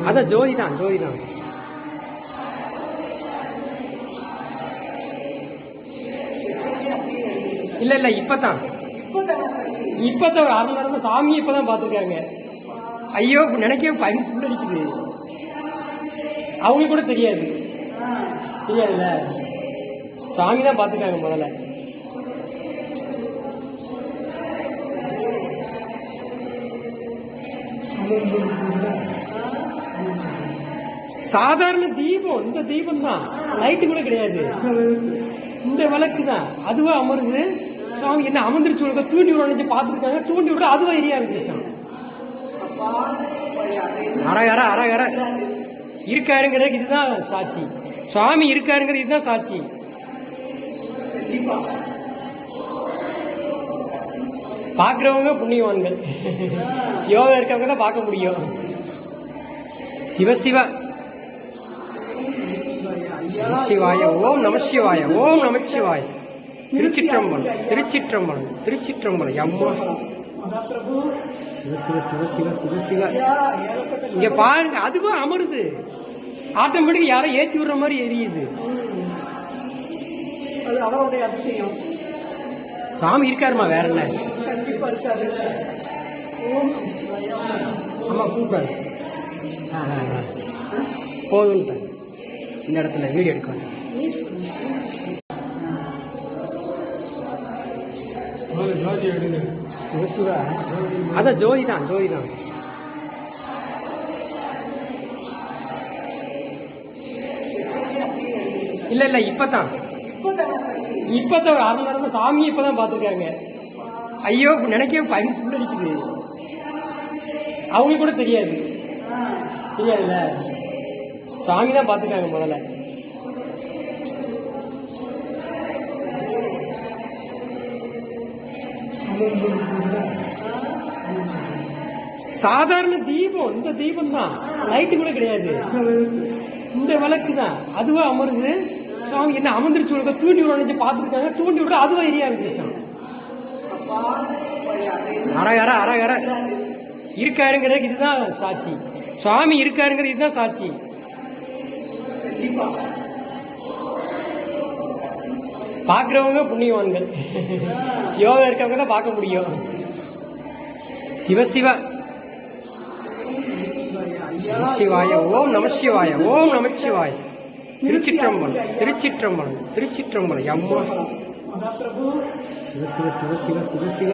அதான் ஜோதி தான் ஜோதி தான். இல்ல இல்ல இப்பதான் ஒரு அரை மணி நேரம் சாமி இப்பதான் பாத்துருக்காங்க. ஐயோ நினைக்கவே பயன் புள்ளடிக்குது. அவங்களுக்கு கூட தெரியாதுல்ல, சாமி தான் பாத்துருக்காங்க முதல்ல. சாதாரண தீபம், இந்த தீபம் தான், லைட்டு கூட கிடையாது. இந்த விளக்கு தான் அதுவா அமருது. சாமி என்ன அமர்ந்துருச்சு, தூண்டி விட பாத்துருக்காங்க. தூண்டி விட அதுவா எரியா இருந்துச்சு. அரகர அரகர இருக்காருங்கிறதுக்கு இதுதான் சாட்சி. சுவாமி இருக்காருங்கிறது இதுதான் சாட்சி. பாக்குறவங்க புண்ணியவான்கள், யோகா இருக்கவங்க தான் பார்க்க முடியும். சிவசிவ சிவாய ஓம் நமசிவாய ஓம் நமச்சிவாய. திருச்சிற்றம்பலம் திருச்சிற்றம்பலம் திருச்சிற்றம்பலம். அம்மா சிவ சிவ சிவ சிவ சிவ சிவ. இங்க பாருங்க, அதுவும் அமருது. ஆட்டோமேட்டிக்கா யாரோ ஏற்றி விடுற மாதிரி எரியுது. அவருடைய அதிசயம். சாமி இருக்காருமா, வேற என்ன கண்டிப்பா இருக்காரு. ஆமா கூப்பிடாரு. போதும் இந்த இடத்துல வீடியோ எடுக்க. அதான் ஜோதி தான் ஜோதி தான். இல்ல இல்ல இப்பதான் ஒரு அரை மணி நேரம் சாமி இப்பதான் பாத்துருக்காங்க. ஐயோ நினைக்கவே பயன் புள்ளடிக்குது. அவங்களுக்கு கூட தெரியாதுல்ல, சாமி தான் பாத்துருக்காங்க முதல்ல. சாதாரண தீபம், இந்த தீபம் தான், லைட்டு கூட கிடையாது. இந்த விளக்கு தான் அதுவா அமருது. சாமி என்ன அமர்ந்துருச்சு, தூண்டி விட பாத்துருக்காங்க. தூண்டி விட அதுவா எரியா இருந்துச்சு. அரகர அரகர இருக்காருங்கிறதுக்கு இதுதான் சாட்சி. சுவாமி இருக்காருங்கிறது இதுதான் சாட்சி. பாக்குறவங்க புண்ணியவான்கள், யோகா இருக்கவங்க தான் பார்க்க முடியும். சிவசிவ சிவாய ஓம் நமசிவாய ஓம் நமச்சிவாய. திருச்சிற்றம்பலம் திருச்சிற்றம்பலம் திருச்சிற்றம்பலம். அம்மா சிவ சிவ சிவ சிவ சிவ சிவ.